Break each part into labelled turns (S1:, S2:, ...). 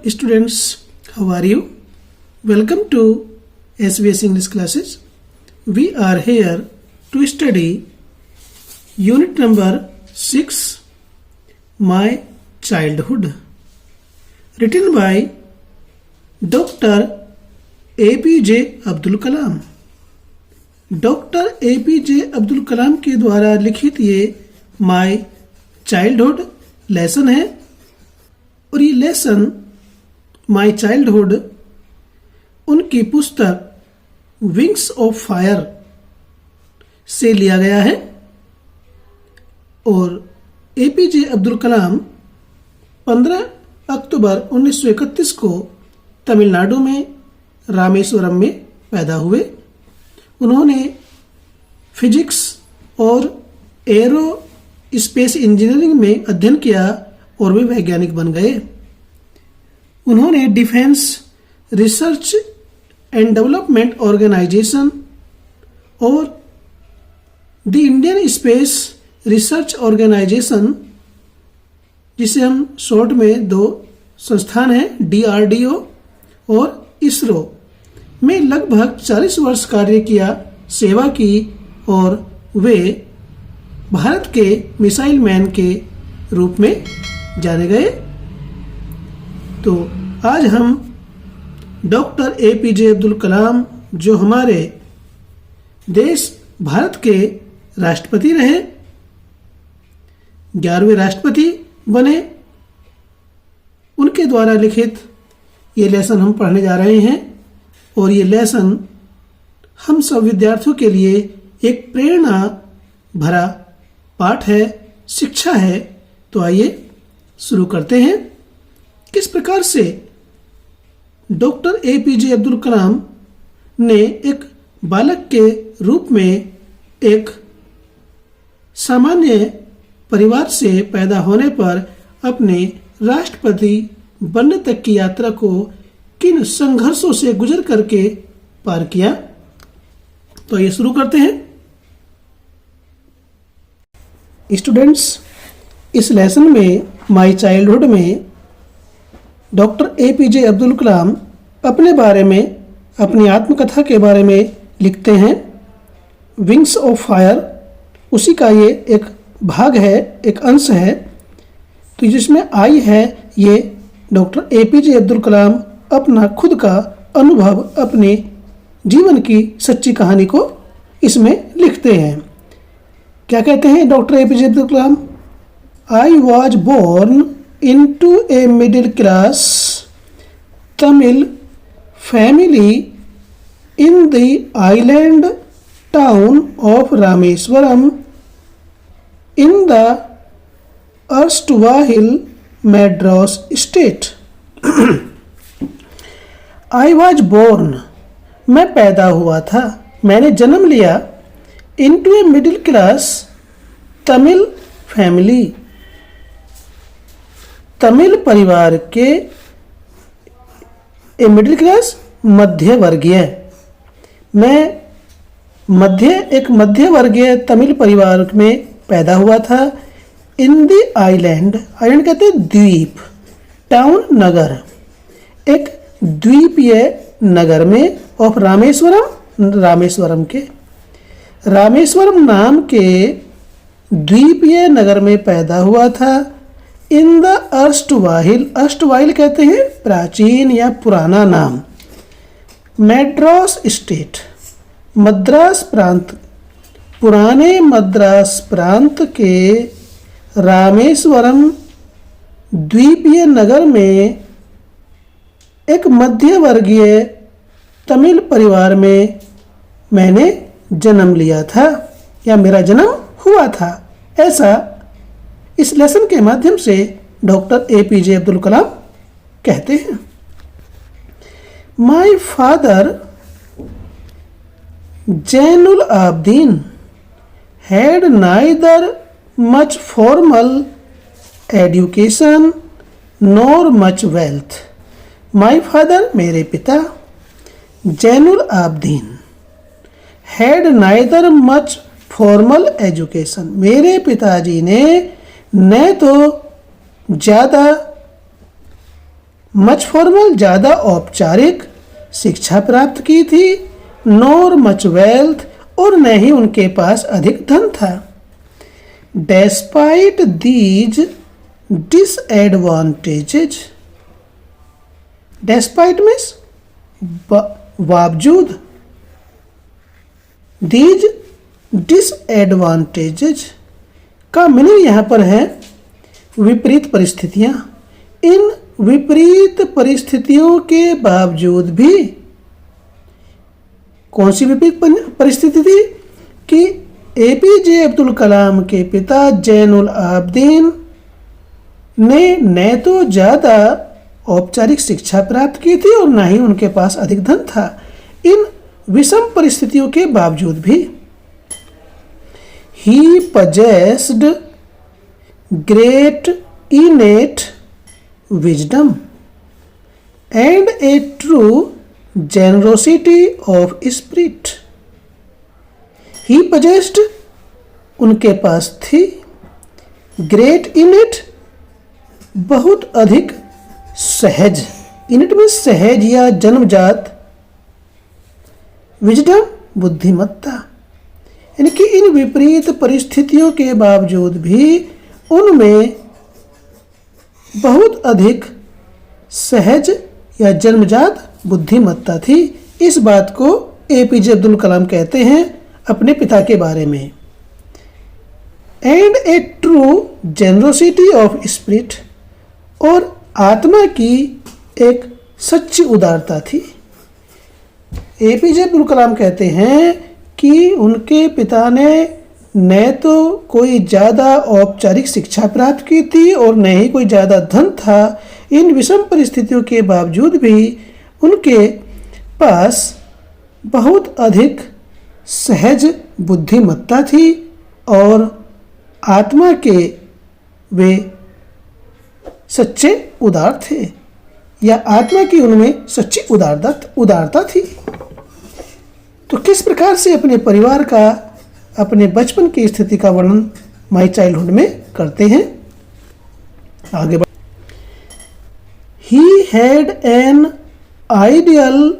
S1: Students, how are you? Welcome to SBS English classes. We are here to study unit number 6, My Childhood, written by Dr. APJ Abdul Kalam. Doctor APJ Abdul Kalam के द्वारा लिखित ये my childhood lesson है और ये lesson my childhood उनकी पुस्तक wings of fire से लिया गया है। और APJ अब्दुल कलाम 15 अक्टूबर 1931 को तमिलनाडु में रामेश्वरम में पैदा हुए। उन्होंने फिजिक्स और एरो स्पेस इंजीनियरिंग में अध्ययन किया और वे वैज्ञानिक बन गए। उन्होंने defence research and development organisation और the Indian space research organisation, जिसे हम शॉर्ट में दो संस्थान हैं DRDO और इसरो, में लगभग 40 वर्ष कार्य किया, सेवा की और वे भारत के मिसाइल मैन के रूप में जाने गए। तो आज हम डॉक्टर APJ अब्दुल कलाम, जो हमारे देश भारत के राष्ट्रपति रहे, 11वें राष्ट्रपति बने, उनके द्वारा लिखित ये लेसन हम पढ़ने जा रहे हैं। और ये लेसन हम सब विद्यार्थियों के लिए एक प्रेरणा भरा पाठ है, शिक्षा है। तो आइए शुरू करते हैं। किस प्रकार से डॉक्टर APJ अब्दुल कलाम ने एक बालक के रूप में एक सामान्य परिवार से पैदा होने पर अपने राष्ट्रपति बनने तक की यात्रा को किन संघर्षों से गुजर करके पार किया। तो ये शुरू करते हैं। स्टूडेंट्स, इस लेसन में माय चाइल्डहुड में डॉक्टर APJ अब्दुल कलाम अपने बारे में, अपनी आत्मकथा के बारे में लिखते हैं। विंग्स ऑफ फायर उसी का ये एक भाग है, एक अंश है। तो जिसमें आई है, ये डॉक्टर APJ अब्दुल कलाम अपना खुद का अनुभव, अपने जीवन की सच्ची कहानी को इसमें लिखते हैं। क्या कहते हैं doctor APJ Abdul Kalam? I was born into a middle class Tamil family in the island town of Rameswaram in the erstwhile Madras state. I was born, मैं पैदा हुआ था, मैंने जन्म लिया, into a middle class Tamil family, Tamil परिवार के, ए मिडिल क्लास मध्य वर्गीय, मैं एक मध्य वर्गीय तमिल परिवार में पैदा हुआ था। इन द आइलैंड, आइलैंड कहते हैं द्वीप, टाउन नगर, एक द्वीपीय नगर में, ऑफ रामेश्वरम, रामेश्वरम के, रामेश्वरम नाम के द्वीपीय नगर में पैदा हुआ था। इन द अर्स्टवाहिल, अर्स्टवाहिल कहते हैं प्राचीन या पुराना नाम, मैड्रास स्टेट, मद्रास प्रांत, पुराने मद्रास प्रांत के रामेश्वरम द्वीपीय नगर में एक मध्य वर्गीय तमिल परिवार में मैंने जन्म लिया था, या मेरा जन्म हुआ था। ऐसा इस लेसन के माध्यम से डॉक्टर APJ अब्दुल कलाम कहते हैं। My father Zainul Abedin had neither much formal education nor much wealth. My father, मेरे पिता, Zainul Abedin, had neither much formal education, मेरे पिताजी ने न तो ज़्यादा मच फॉर्मल ज़्यादा औपचारिक शिक्षा प्राप्त की थी, नॉर मच वेल्थ और न ही उनके पास अधिक धन था। Despite these disadvantages, despite means बावजूद, दीज डिसएडवांटेजेज का मीनिंग यहाँ पर है विपरीत परिस्थितियाँ। इन विपरीत परिस्थितियों के बावजूद भी, कौन सी विपरीत परिस्थिति थी कि एपीजे अब्दुल कलाम के पिता जैनुल आबदीन ने न तो ज़्यादा औपचारिक शिक्षा प्राप्त की थी और न ही उनके पास अधिक धन था। इन विषम परिस्थितियों के बावजूद भी ही possessed great innate wisdom and a true generosity of spirit. He possessed, उनके पास थी, great innate, बहुत अधिक सहज, innate में सहज या जन्मजात, wisdom बुद्धिमत्ता, यानी कि इन विपरीत परिस्थितियों के बावजूद भी उनमें बहुत अधिक सहज या जन्मजात बुद्धिमत्ता थी। इस बात को एपीजे अब्दुल कलाम कहते हैं अपने पिता के बारे में। And A true generosity of spirit, और आत्मा की एक सच्ची उदारता थी। एपीजे अब्दुल कलाम कहते हैं कि उनके पिता ने न तो कोई ज़्यादा औपचारिक शिक्षा प्राप्त की थी और न ही कोई ज़्यादा धन था। इन विषम परिस्थितियों के बावजूद भी उनके पास बहुत अधिक सहज बुद्धिमत्ता थी और आत्मा के वे सच्चे उदार थे, या आत्मा की उनमें सच्ची उदारता थी। तो किस प्रकार से अपने परिवार का, अपने बचपन की स्थिति का वर्णन माई चाइल्डहुड में करते हैं, आगे बढ़। He had an ideal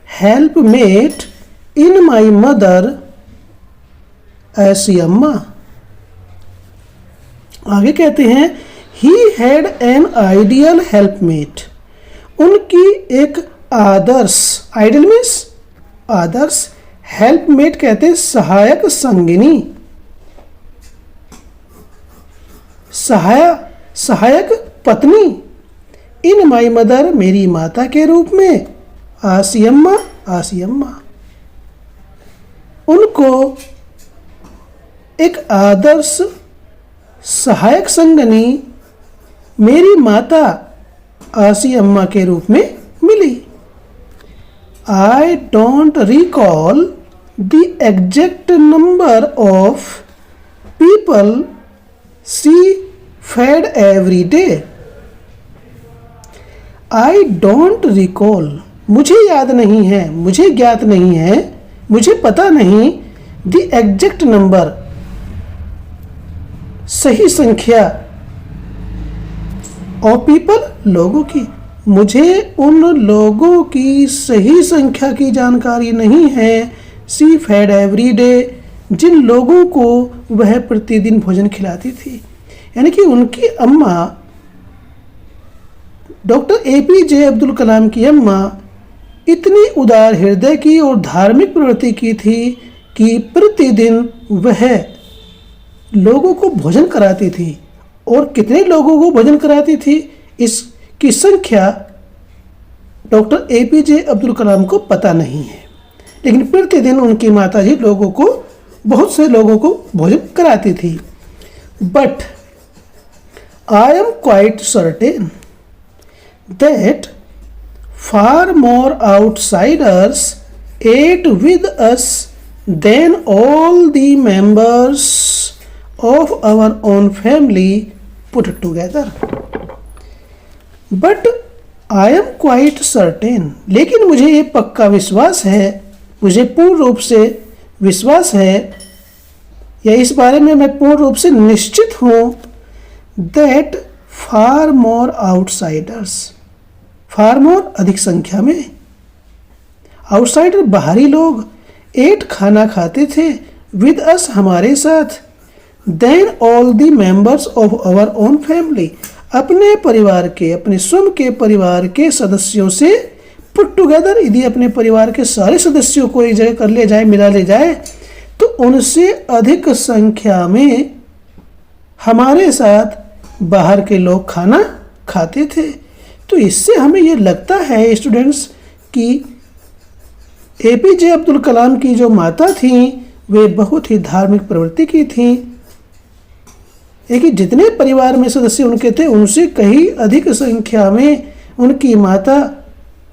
S1: helpmate in my mother ऐसी अम्मा। आगे कहते हैं he had an ideal helpmate, उनकी एक आदर्श, आइडियल मीन्स आदर्श, हेल्पमेट कहते हैं सहायक संगिनी, सहायक पत्नी, इन माई मदर मेरी माता के रूप में, आसियम्मा उनको एक आदर्श सहायक संगनी मेरी माता आसी अम्मा के रूप में मिली। I don't recall the exact number of people she fed every day. I don't recall, मुझे याद नहीं है, मुझे ज्ञात नहीं है, मुझे पता नहीं, द एग्जैक्ट नंबर, सही संख्या, ऑफ पीपल, लोगों की, मुझे उन लोगों की सही संख्या की जानकारी नहीं है। सी फेड एवरी डे, जिन लोगों को वह प्रतिदिन भोजन खिलाती थी, यानी कि उनकी अम्मा, डॉक्टर एपीजे अब्दुल कलाम की अम्मा इतनी उदार हृदय की और धार्मिक प्रवृत्ति की थी कि प्रतिदिन वह लोगों को भोजन कराती थी। और कितने लोगों को भोजन कराती थी इसकी संख्या डॉक्टर एपीजे अब्दुल कलाम को पता नहीं है, लेकिन प्रतिदिन उनकी माताजी लोगों को, बहुत से लोगों को भोजन कराती थी। But I am quite certain that far more outsiders ate with us than all the members of our own family put together. But I am quite certain, लेकिन मुझे ये पक्का विश्वास है, मुझे पूर्ण रूप से विश्वास है, या इस बारे में मैं पूर्ण रूप से निश्चित हूँ, that far more outsiders, फार मोर अधिक संख्या में। आउटसाइडर बाहरी लोग एट खाना खाते थे विद अस हमारे साथ। Then all the members of our own family अपने परिवार के, अपने स्वयं के परिवार के सदस्यों से पुट टुगेदर, यदि अपने परिवार के सारे सदस्यों को एक जगह कर लिया जाए, मिला ले जाए, तो उनसे अधिक संख्या में हमारे साथ बाहर के लोग खाना खाते थे। तो इससे हमें ये लगता है स्टूडेंट्स कि एपीजे अब्दुल कलाम की जो माता थीं वे बहुत ही धार्मिक प्रवृत्ति की थीं। लेकिन जितने परिवार में सदस्य उनके थे उनसे कहीं अधिक संख्या में उनकी माता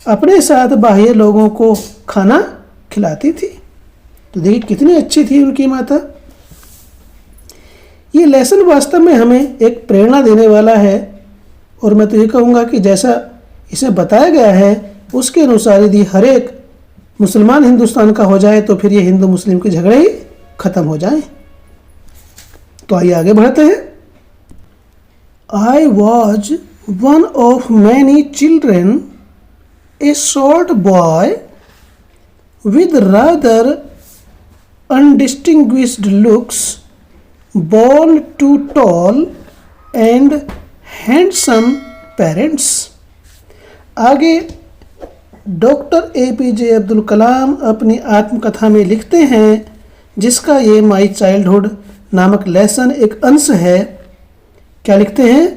S1: अपने साथ बाह्य लोगों को खाना खिलाती थी। तो देखिए कितनी अच्छी थी उनकी माता। ये लेसन वास्तव में हमें एक प्रेरणा देने वाला है और मैं तो ये कहूँगा कि जैसा इसे बताया गया है उसके अनुसार यदि हर एक मुसलमान हिंदुस्तान का हो जाए तो फिर ये हिंदू मुस्लिम के झगड़े ही खत्म हो जाएं। तो आइए आगे बढ़ते हैं। I was one of many children, a short boy with rather undistinguished looks, born to tall and handsome parents। आगे डॉक्टर एपीजे अब्दुल कलाम अपनी आत्मकथा में लिखते हैं, जिसका ये माई चाइल्डहुड नामक लेसन एक अंश है। क्या लिखते हैं?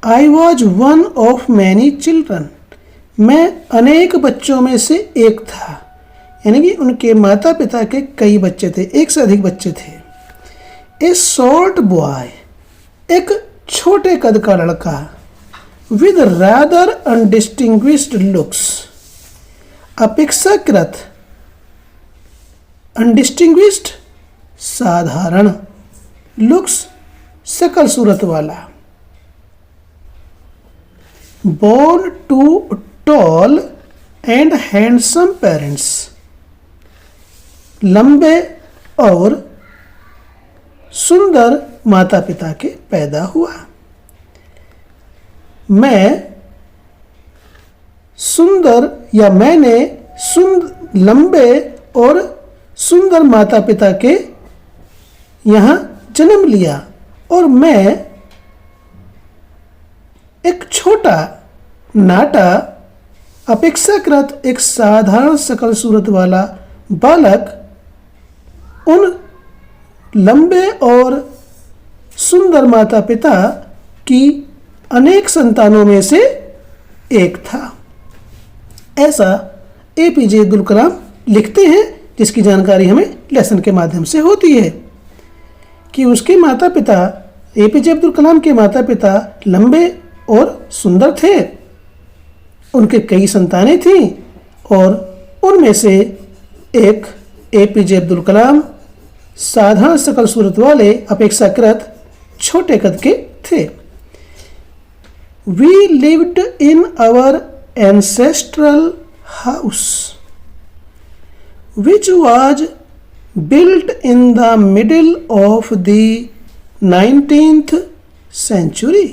S1: I was one of many children, मैं अनेक बच्चों में से एक था। यानी कि उनके माता पिता के कई बच्चे थे, एक से अधिक बच्चे थे। ए शॉर्ट बॉय, एक छोटे कद का लड़का, विद रादर अनडिस्टिंग्विश्ड लुक्स, अपेक्षाकृत, अनडिस्टिंग्विश्ड साधारण, लुक्स शकल सूरत वाला, born to tall and handsome parents, लंबे और सुंदर माता पिता के पैदा हुआ। मैं सुंदर या मैंने लंबे और सुंदर माता पिता के यहाँ जन्म लिया और मैं एक छोटा नाटा अपेक्षाकृत एक साधारण शकल सूरत वाला बालक उन लंबे और सुंदर माता पिता की अनेक संतानों में से एक था। ऐसा एपीजे अब्दुल कलाम लिखते हैं, जिसकी जानकारी हमें लेसन के माध्यम से होती है कि उसके माता पिता, एपीजे अब्दुल कलाम के माता पिता लंबे और सुंदर थे, उनके कई संतानें थीं और उनमें से एक एपीजे अब्दुल कलाम साधारण शकल सूरत वाले अपेक्षाकृत छोटे कद के थे। We lived in our ancestral house which was built in the middle of the 19th century।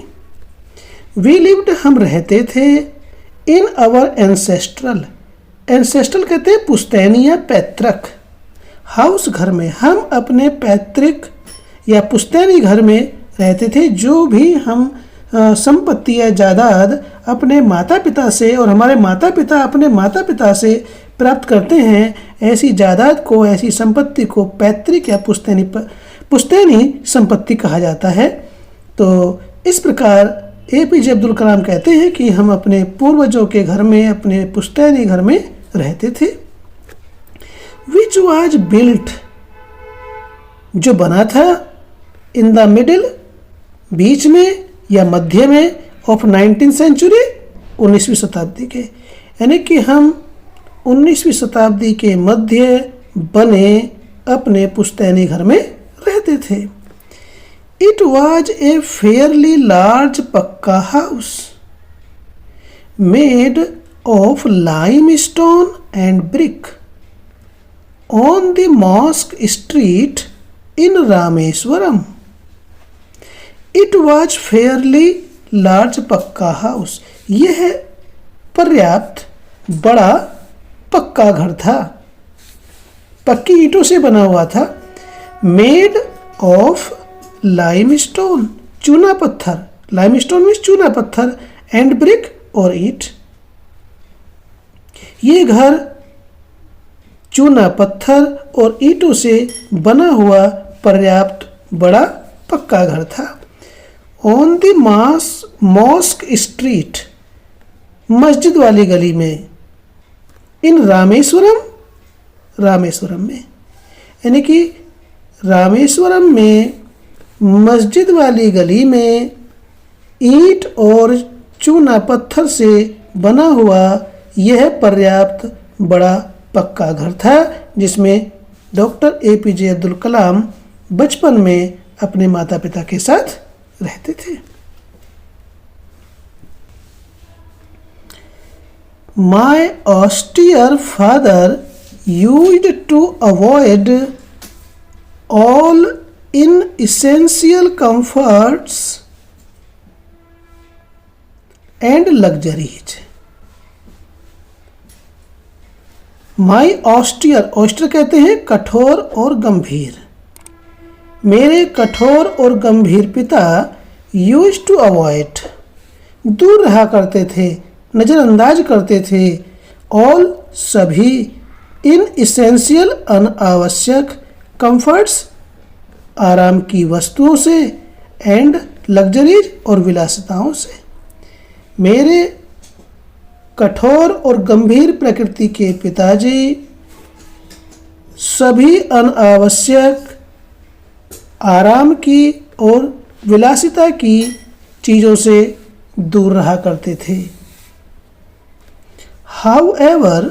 S1: We lived, हम रहते थे, in our ancestral, ancestral कहते हैं पुश्तैनी या पैतृक, हाउस घर में, हम अपने पैतृक या पुश्तैनी घर में रहते थे। जो भी हम संपत्ति या जायदाद अपने माता पिता से और हमारे माता पिता अपने माता पिता से प्राप्त करते हैं, ऐसी जायदाद को, ऐसी संपत्ति को पैतृक या पुश्तैनी संपत्ति कहा जाता है। तो इस प्रकार एपीजे अब्दुल कलाम कहते हैं कि हम अपने पूर्वजों के घर में, अपने पुश्तैनी घर में रहते थे। विच वाज बिल्ट, जो बना था, इन द मिडिल, बीच में या मध्य में, ऑफ 19th सेंचुरी, 19वीं शताब्दी के, यानी कि हम 19वीं शताब्दी के मध्य बने अपने पुश्तैनी घर में रहते थे। It was a fairly large pucca house made of limestone and brick on the mosque street in Rameswaram. It was fairly large pucca house, यह पर्याप्त बड़ा पक्का घर था, पक्की ईंटों से बना हुआ था। मेड ऑफ लाइमस्टोन, चूना पत्थर, लाइमस्टोन मीन्स चूना पत्थर, एंड ब्रिक और ईंट। ये घर चूना पत्थर और ईंटों से बना हुआ पर्याप्त बड़ा पक्का घर था। ऑन द मॉस्क स्ट्रीट, मस्जिद वाली गली में। इन रामेश्वरम, रामेश्वरम में, यानी कि रामेश्वरम में मस्जिद वाली गली में ईंट और चूना पत्थर से बना हुआ यह पर्याप्त बड़ा पक्का घर था, जिसमें डॉक्टर एपीजे अब्दुल कलाम बचपन में अपने माता पिता के साथ रहते थे। My austere father used to avoid all inessential comforts and luxuries. My austere, austere कहते हैं कठोर और गंभीर। मेरे कठोर और गंभीर पिता यूज टू अवॉइड, दूर रहा करते थे, नज़रअंदाज करते थे, ऑल सभी, इन इसेंशियल अनावश्यक, कंफर्ट्स आराम की वस्तुओं से, एंड लग्जरीज और विलासिताओं से। मेरे कठोर और गंभीर प्रकृति के पिताजी सभी अनावश्यक, आराम की और विलासिता की चीज़ों से दूर रहा करते थे। However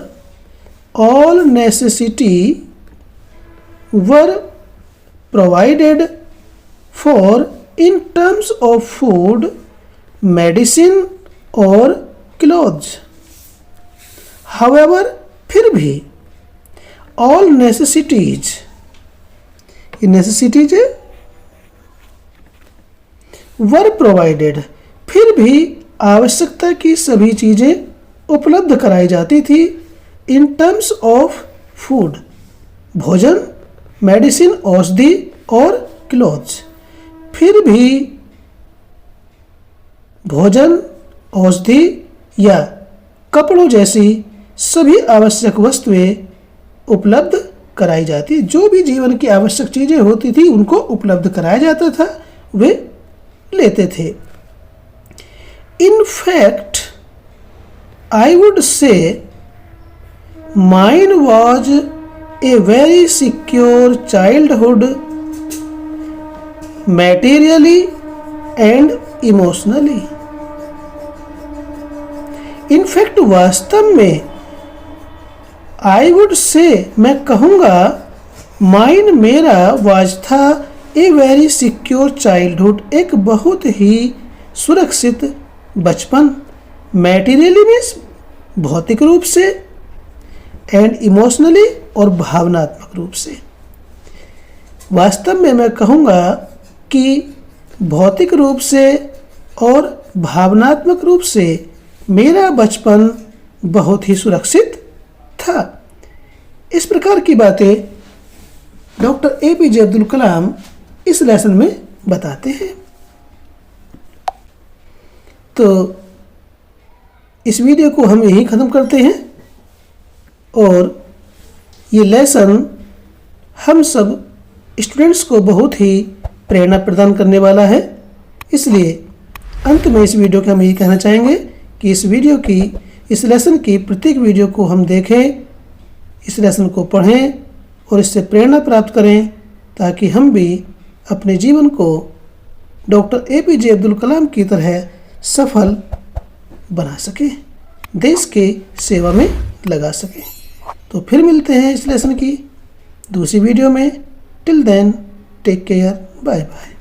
S1: all necessity were provided for in terms of food, medicine और क्लोथ्स। हाउएवर, फिर भी, ऑल नेसेसिटीज, ये नेसेसिटीज वर प्रोवाइडेड, फिर भी आवश्यकता की सभी चीज़ें उपलब्ध कराई जाती थी। इन टर्म्स ऑफ फूड, भोजन, मेडिसिन औषधि और क्लोथ्स, फिर भी भोजन, औषधि या कपड़ों जैसी सभी आवश्यक वस्तुएं उपलब्ध कराई जाती। जो भी जीवन की आवश्यक चीज़ें होती थी उनको उपलब्ध कराया जाता था, वे लेते थे। In fact I would say mine was a very secure childhood, materially and emotionally. In fact वास्तव में, आई वुड से, मैं कहूँगा, माइन मेरा, वाज था, ए वेरी सिक्योर चाइल्डहुड, एक बहुत ही सुरक्षित बचपन, मैटेरियली मीन्स भौतिक रूप से, एंड इमोशनली और भावनात्मक रूप से। वास्तव में मैं कहूँगा कि भौतिक रूप से और भावनात्मक रूप से मेरा बचपन बहुत ही सुरक्षित था। इस प्रकार की बातें डॉक्टर एपीजे अब्दुल कलाम इस लेसन में बताते हैं। तो इस वीडियो को हम यहीं ख़त्म करते हैं और ये लेसन हम सब स्टूडेंट्स को बहुत ही प्रेरणा प्रदान करने वाला है। इसलिए अंत में इस वीडियो के हम यही कहना चाहेंगे कि इस लेसन की प्रत्येक वीडियो को हम देखें, इस लेसन को पढ़ें और इससे प्रेरणा प्राप्त करें, ताकि हम भी अपने जीवन को डॉक्टर एपीजे अब्दुल कलाम की तरह सफल बना सकें, देश के सेवा में लगा सकें। तो फिर मिलते हैं इस लेसन की दूसरी वीडियो में। Till then take care, bye bye.